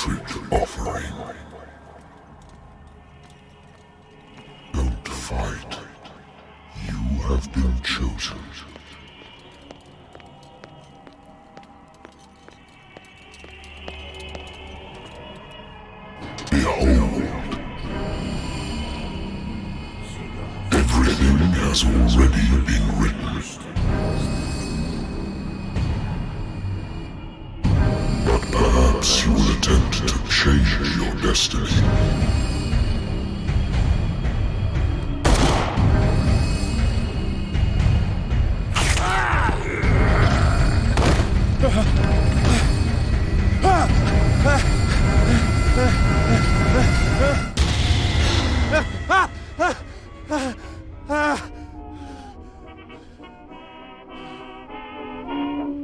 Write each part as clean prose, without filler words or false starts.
sacred offering. Don't fight. You have been chosen. Behold. Everything has already been written. But perhaps you will attempt to change your destiny.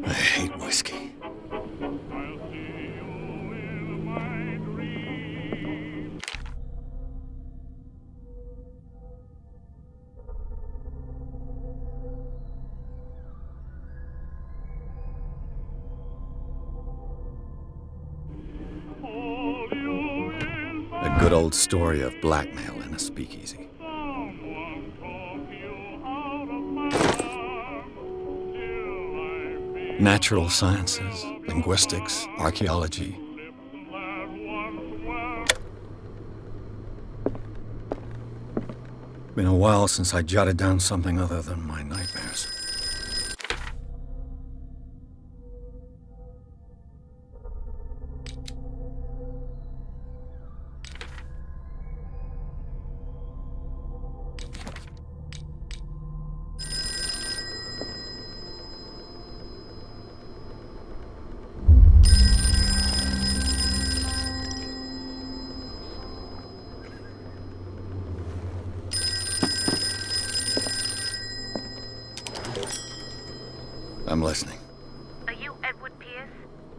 I hate whiskey. A good old story of blackmail in a speakeasy. Natural sciences, linguistics, archaeology. Been a while since I jotted down something other than my nightmares. I'm listening. Are you Edward Pierce,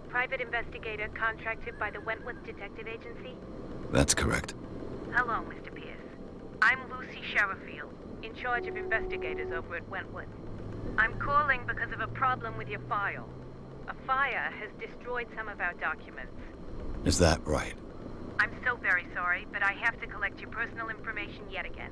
private investigator contracted by the Wentworth Detective Agency? That's correct. Hello, Mr. Pierce. I'm Lucy Sherifield, in charge of investigators over at Wentworth. I'm calling because of a problem with your file. A fire has destroyed some of our documents. Is that right? I'm so very sorry, but I have to collect your personal information yet again.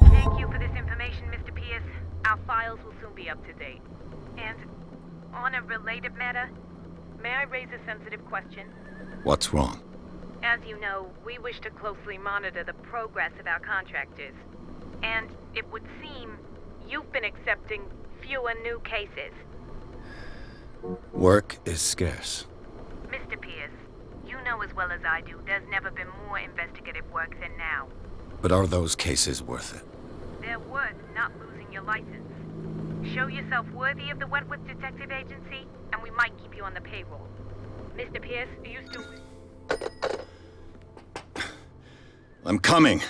Thank you for this information, Mr. Pierce. Our files will soon be up to date. And on a related matter, may I raise a sensitive question? What's wrong? As you know, we wish to closely monitor the progress of our contractors. And it would seem you've been accepting fewer new cases. Work is scarce. Mr. Pierce, you know as well as I do, there's never been more investigative work than now. But are those cases worth it? They're worth not losing your license. Show yourself worthy of the Wentworth Detective Agency, and we might keep you on the payroll. Mr. Pierce, are you still... I'm coming.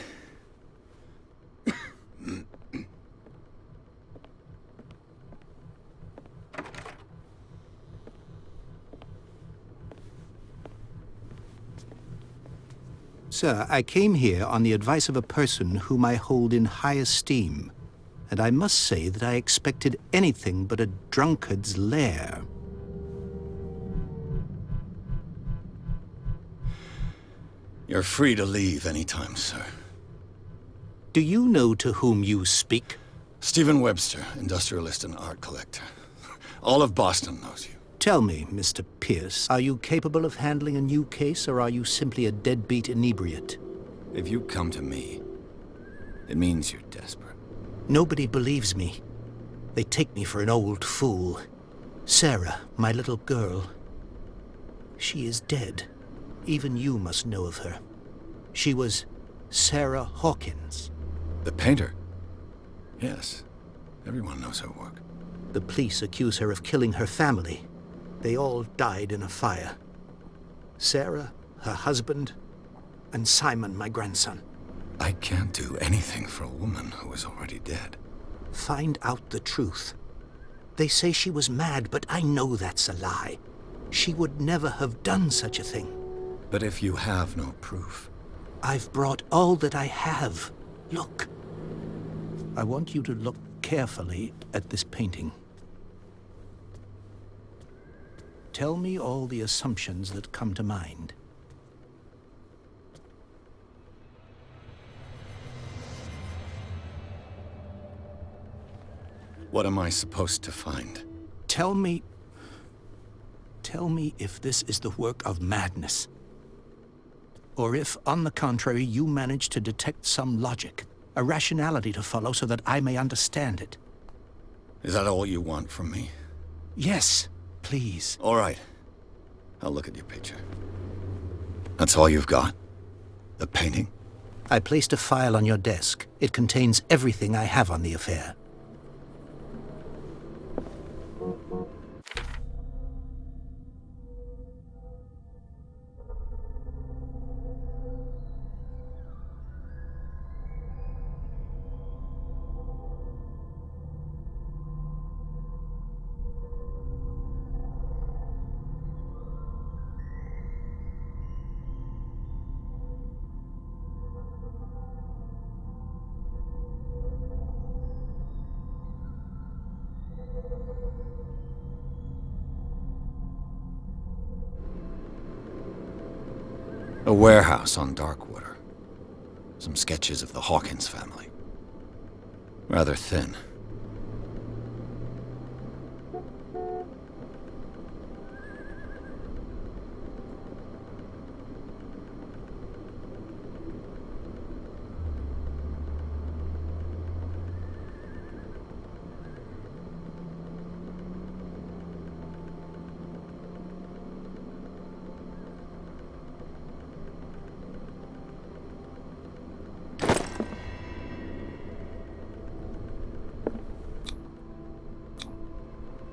Sir, I came here on the advice of a person whom I hold in high esteem, and I must say that I expected anything but a drunkard's lair. You're free to leave anytime, sir. Do you know to whom you speak? Stephen Webster, industrialist and art collector. All of Boston knows you. Tell me, Mr. Pierce, are you capable of handling a new case, or are you simply a deadbeat inebriate? If you come to me, it means you're desperate. Nobody believes me. They take me for an old fool. Sarah, my little girl. She is dead. Even you must know of her. She was Sarah Hawkins. The painter? Yes. Everyone knows her work. The police accuse her of killing her family. They all died in a fire. Sarah, her husband, and Simon, my grandson. I can't do anything for a woman who is already dead. Find out the truth. They say she was mad, but I know that's a lie. She would never have done such a thing. But if you have no proof... I've brought all that I have. Look. I want you to look carefully at this painting. Tell me all the assumptions that come to mind. What am I supposed to find? Tell me if this is the work of madness. Or if, on the contrary, you manage to detect some logic, a rationality to follow so that I may understand it. Is that all you want from me? Yes, please. All right. I'll look at your picture. That's all you've got? The painting? I placed a file on your desk. It contains everything I have on the affair. A warehouse on Darkwater. Some sketches of the Hawkins family. Rather thin.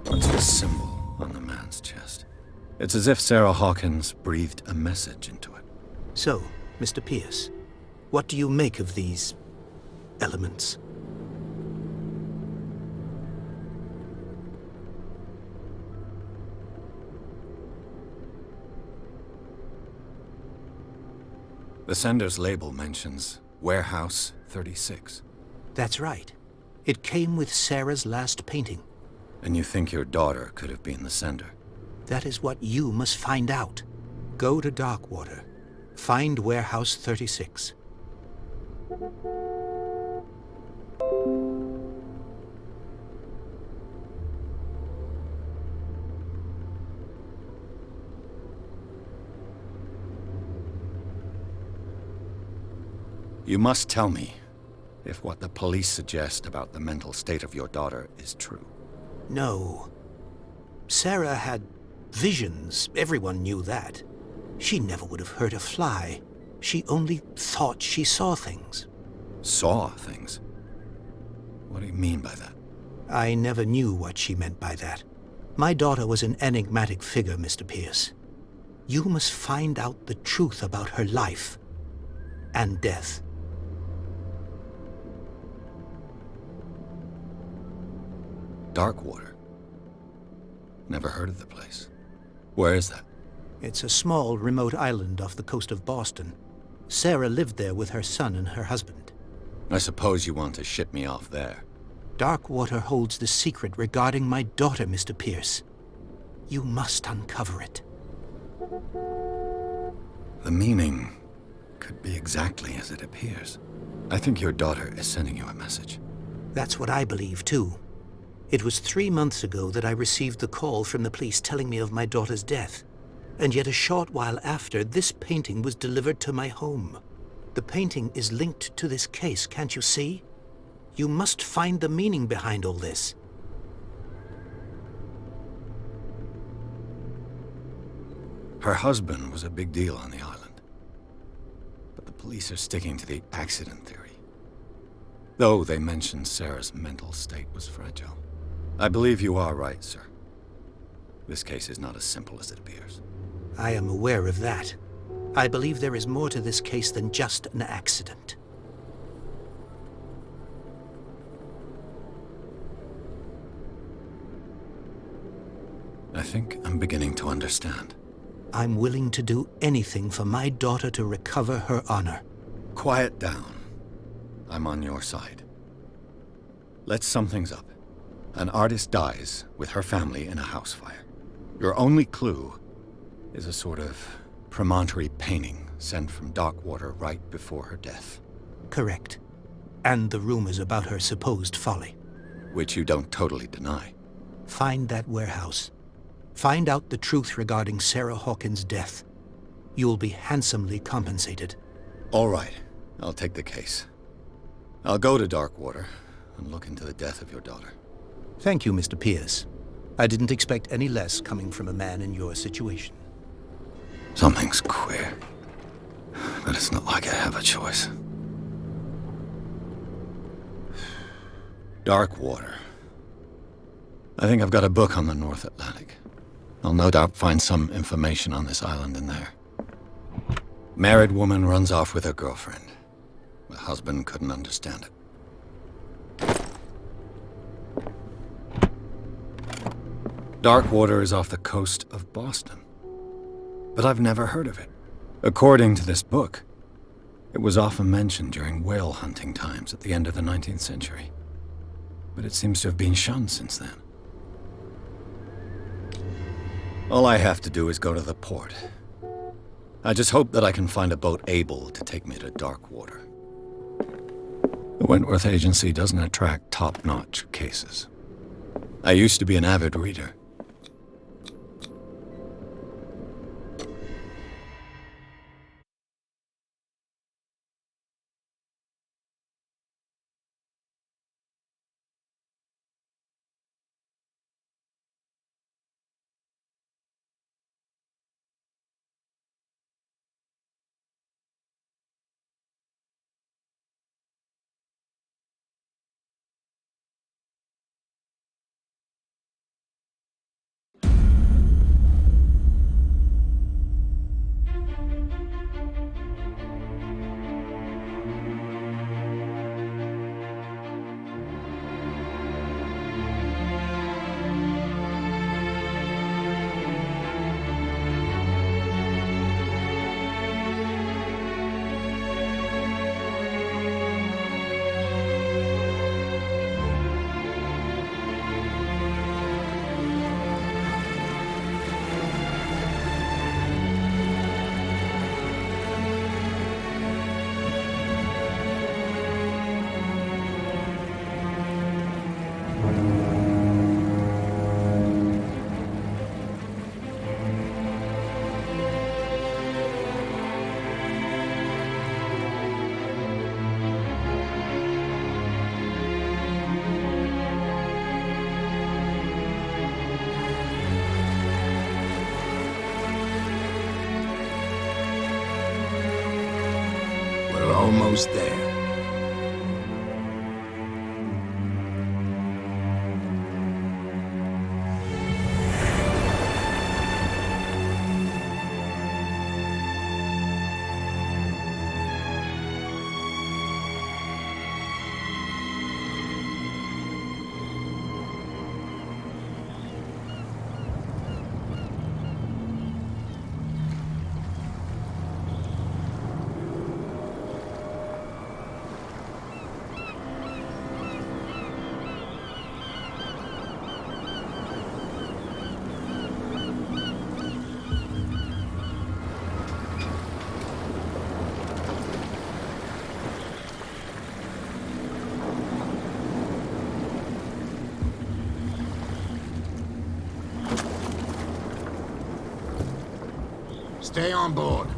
What's the symbol on the man's chest? It's as if Sarah Hawkins breathed a message into it. So, Mr. Pierce, what do you make of these elements? The sender's label mentions Warehouse 36. That's right. It came with Sarah's last painting. And you think your daughter could have been the sender? That is what you must find out. Go to Darkwater. Find Warehouse 36. You must tell me if what the police suggest about the mental state of your daughter is true. No. Sarah had visions. Everyone knew that. She never would have hurt a fly. She only thought she saw things. Saw things? What do you mean by that? I never knew what she meant by that. My daughter was an enigmatic figure, Mr. Pierce. You must find out the truth about her life and death. Darkwater? Never heard of the place. Where is that? It's a small, remote island off the coast of Boston. Sarah lived there with her son and her husband. I suppose you want to ship me off there. Darkwater holds the secret regarding my daughter, Mr. Pierce. You must uncover it. The meaning could be exactly as it appears. I think your daughter is sending you a message. That's what I believe, too. It was 3 months ago that I received the call from the police telling me of my daughter's death. And yet a short while after, this painting was delivered to my home. The painting is linked to this case, can't you see? You must find the meaning behind all this. Her husband was a big deal on the island. But the police are sticking to the accident theory. Though they mentioned Sarah's mental state was fragile. I believe you are right, sir. This case is not as simple as it appears. I am aware of that. I believe there is more to this case than just an accident. I think I'm beginning to understand. I'm willing to do anything for my daughter to recover her honor. Quiet down. I'm on your side. Let's sum things up. An artist dies with her family in a house fire. Your only clue is a sort of promontory painting sent from Darkwater right before her death. Correct. And the rumors about her supposed folly. Which you don't totally deny. Find that warehouse. Find out the truth regarding Sarah Hawkins' death. You'll be handsomely compensated. All right. I'll take the case. I'll go to Darkwater and look into the death of your daughter. Thank you, Mr. Pierce. I didn't expect any less coming from a man in your situation. Something's queer. But it's not like I have a choice. Darkwater. I think I've got a book on the North Atlantic. I'll no doubt find some information on this island in there. Married woman runs off with her girlfriend. The husband couldn't understand it. Darkwater is off the coast of Boston. But I've never heard of it. According to this book, it was often mentioned during whale hunting times at the end of the 19th century. But it seems to have been shunned since then. All I have to do is go to the port. I just hope that I can find a boat able to take me to Darkwater. The Wentworth Agency doesn't attract top-notch cases. I used to be an avid reader. Almost there. Stay on board.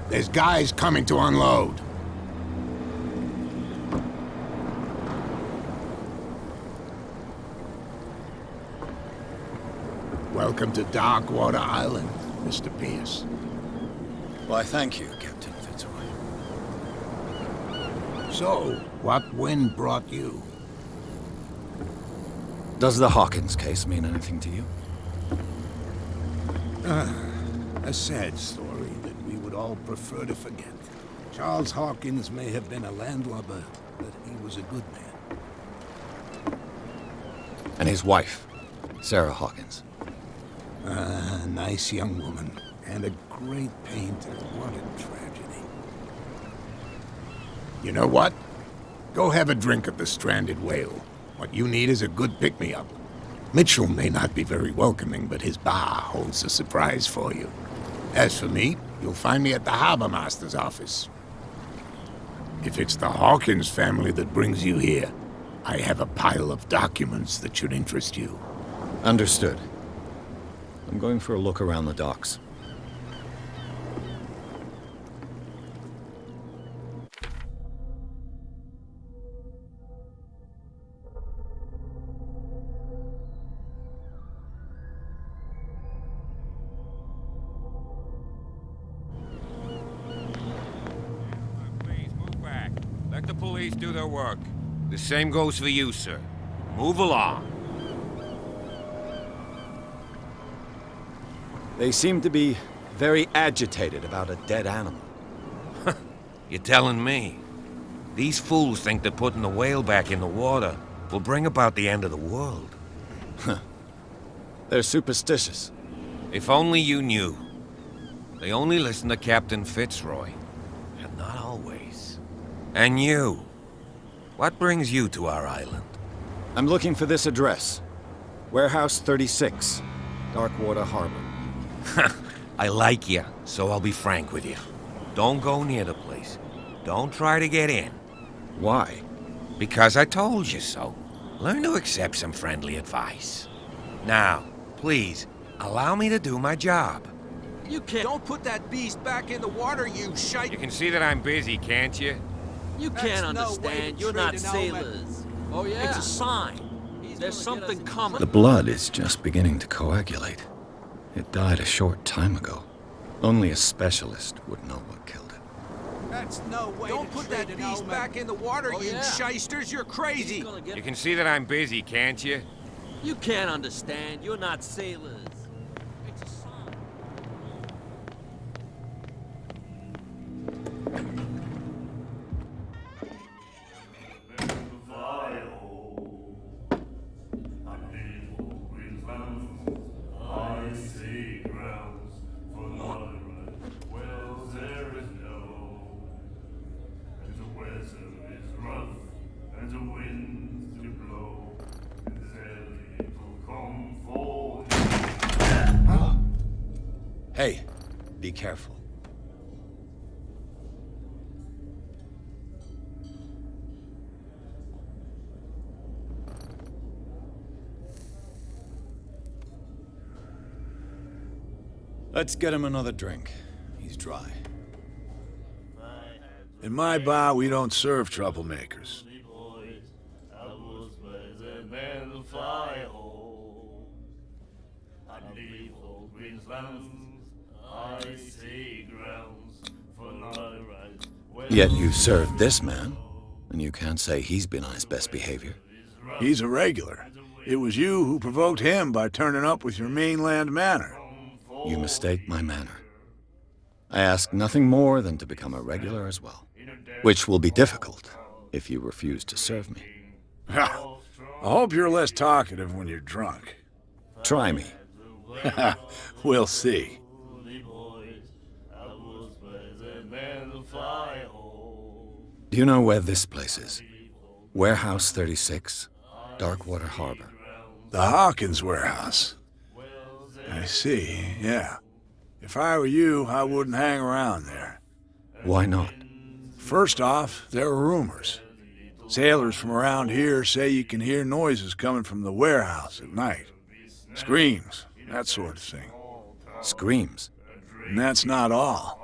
There's guys coming to unload. Welcome to Darkwater Island, Mr. Pierce. Why, thank you, Captain Fitzroy. So, what wind brought you? Does the Hawkins case mean anything to you? A sad story that we would all prefer to forget. Charles Hawkins may have been a landlubber, but he was a good man. And his wife, Sarah Hawkins. A nice young woman, and a great painter. What a tragedy. You know what? Go have a drink at the Stranded Whale. What you need is a good pick-me-up. Mitchell may not be very welcoming, but his bar holds a surprise for you. As for me, you'll find me at the Harbor Master's office. If it's the Hawkins family that brings you here, I have a pile of documents that should interest you. Understood. I'm going for a look around the docks. Please move back. Let the police do their work. The same goes for you, sir. Move along. They seem to be very agitated about a dead animal. You're telling me? These fools think that putting the whale back in the water will bring about the end of the world. They're superstitious. If only you knew. They only listen to Captain Fitzroy. And not always. And you. What brings you to our island? I'm looking for this address. Warehouse 36, Darkwater Harbor. I like you, so I'll be frank with you. Don't go near the place. Don't try to get in. Why? Because I told you so. Learn to accept some friendly advice. Now, please, allow me to do my job. You can't. Don't put that beast back in the water, you shite. You can see that I'm busy, can't you? You can't understand. You're not sailors. Oh, yeah. It's a sign. There's something coming. The blood is just beginning to coagulate. It died a short time ago. Only a specialist would know what killed it. That's no way. Don't put that beast back in the water, you shysters. You're crazy. You can see that I'm busy, can't you? You can't understand. You're not sailors. It's a sign. Hey, be careful. Let's get him another drink. He's dry. In my bar, we don't serve troublemakers. Yet you served this man, and you can't say he's been on his best behavior. He's a regular. It was you who provoked him by turning up with your mainland manner. You mistake my manner. I ask nothing more than to become a regular as well, which will be difficult if you refuse to serve me. I hope you're less talkative when you're drunk. Try me. We'll see. Do you know where this place is? Warehouse 36, Darkwater Harbor. The Hawkins warehouse. I see, yeah. If I were you, I wouldn't hang around there. Why not? First off, there are rumors. Sailors from around here say you can hear noises coming from the warehouse at night. Screams, that sort of thing. Screams. And that's not all.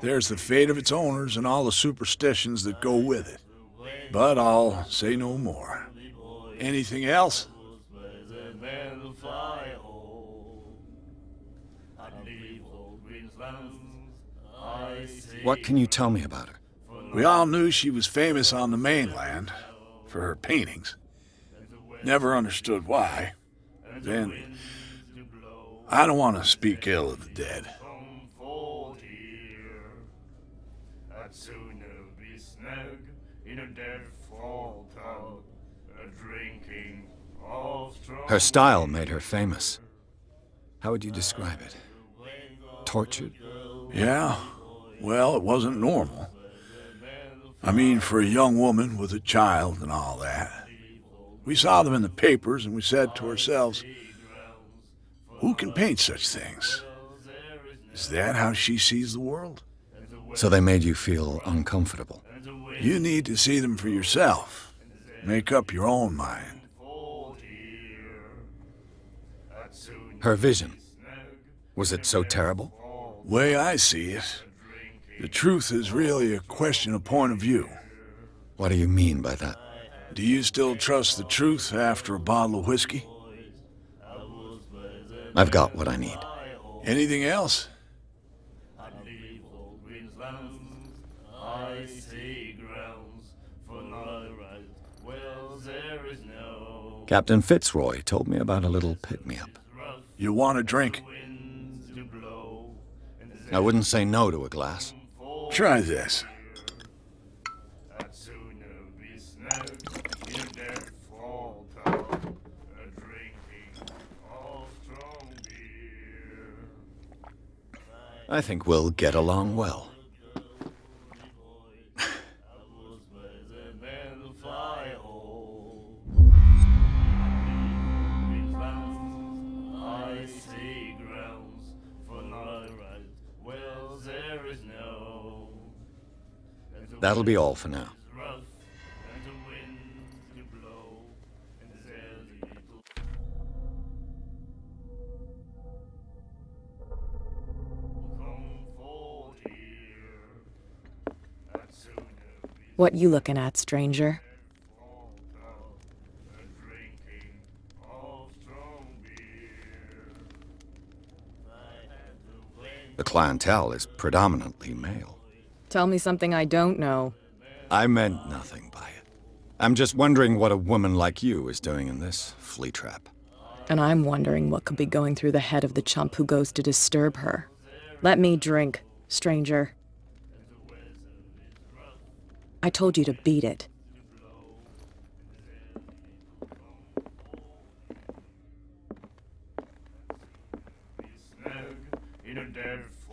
There's the fate of its owners and all the superstitions that go with it. But I'll say no more. Anything else? What can you tell me about her? We all knew she was famous on the mainland for her paintings. Never understood why. Then, I don't want to speak ill of the dead. Her style made her famous. How would you describe it? Tortured? Yeah, well, it wasn't normal. I mean, for a young woman with a child and all that. We saw them in the papers and we said to ourselves, who can paint such things? Is that how she sees the world? So they made you feel uncomfortable. You need to see them for yourself. Make up your own mind. Her vision, was it so terrible? Way I see it, the truth is really a question of point of view. What do you mean by that? Do you still trust the truth after a bottle of whiskey? I've got what I need. Anything else? Captain Fitzroy told me about a little pick-me-up. You want a drink? I wouldn't say no to a glass. Try this. I think we'll get along well. That'll be all for now. What you looking at, stranger? The clientele is predominantly male. Tell me something I don't know. I meant nothing by it. I'm just wondering what a woman like you is doing in this flea trap. And I'm wondering what could be going through the head of the chump who goes to disturb her. Let me drink, stranger. I told you to beat it.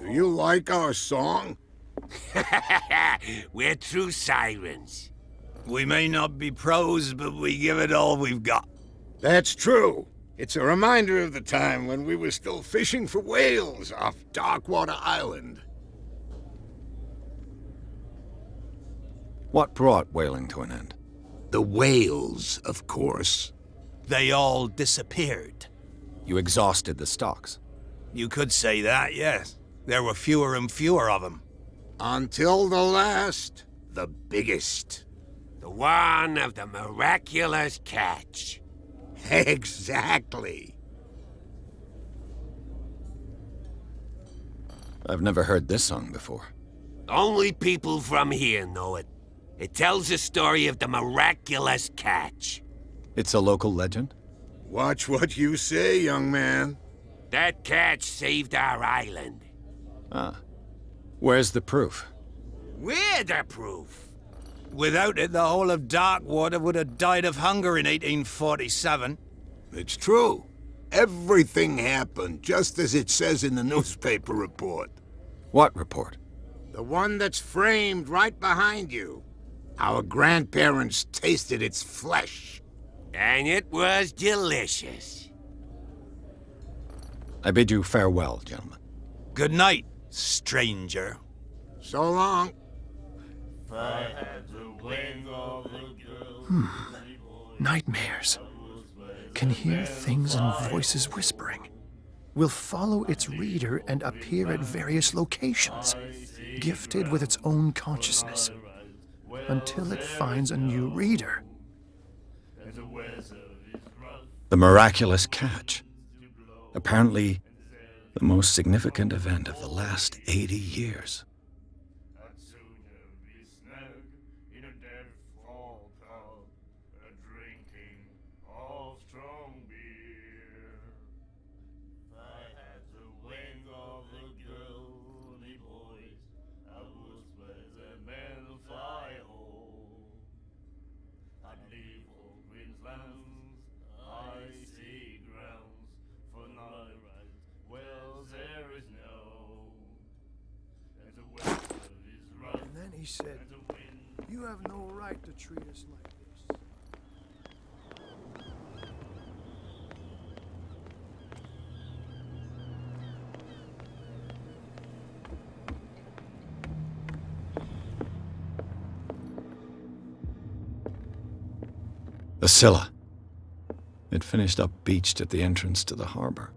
Do you like our song? We're true sirens. We may not be pros, but we give it all we've got. That's true. It's a reminder of the time when we were still fishing for whales off Darkwater Island. What brought whaling to an end? The whales, of course. They all disappeared. You exhausted the stocks. You could say that, yes. There were fewer and fewer of them. Until the last, the biggest. The one of the miraculous catch. Exactly. I've never heard this song before. Only people from here know it. It tells the story of the miraculous catch. It's a local legend? Watch what you say, young man. That catch saved our island. Ah. Where's the proof? We're the proof. Without it, the whole of Darkwater would have died of hunger in 1847. It's true. Everything happened just as it says in the newspaper report. What report? The one that's framed right behind you. Our grandparents tasted its flesh. And it was delicious. I bid you farewell, gentlemen. Good night, stranger. So long. Nightmares. Can hear things and voices whispering. Will follow its reader and appear at various locations, gifted with its own consciousness, until it finds a new reader. The miraculous catch. Apparently, The most significant event of the last 80 years. And then he said, "You have no right to treat us like this." The Scylla. It finished up beached at the entrance to the harbor.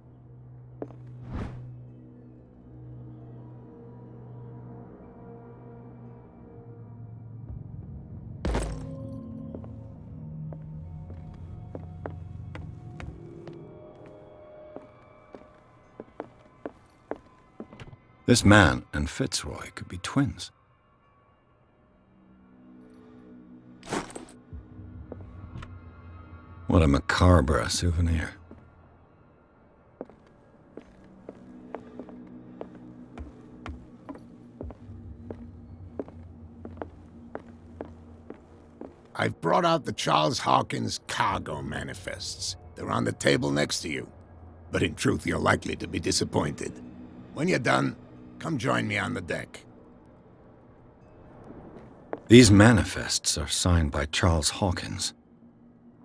This man and Fitzroy could be twins. What a macabre souvenir. I've brought out the Charles Hawkins cargo manifests. They're on the table next to you. But in truth, you're likely to be disappointed. When you're done, come join me on the deck. These manifests are signed by Charles Hawkins.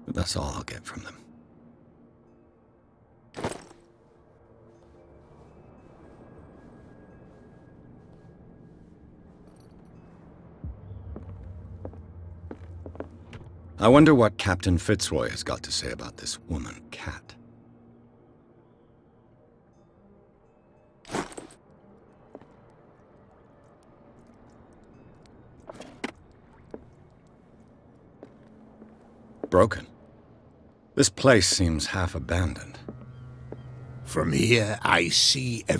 But that's all I'll get from them. I wonder what Captain Fitzroy has got to say about this woman, Cat. Broken. This place seems half abandoned. From here, I see everything.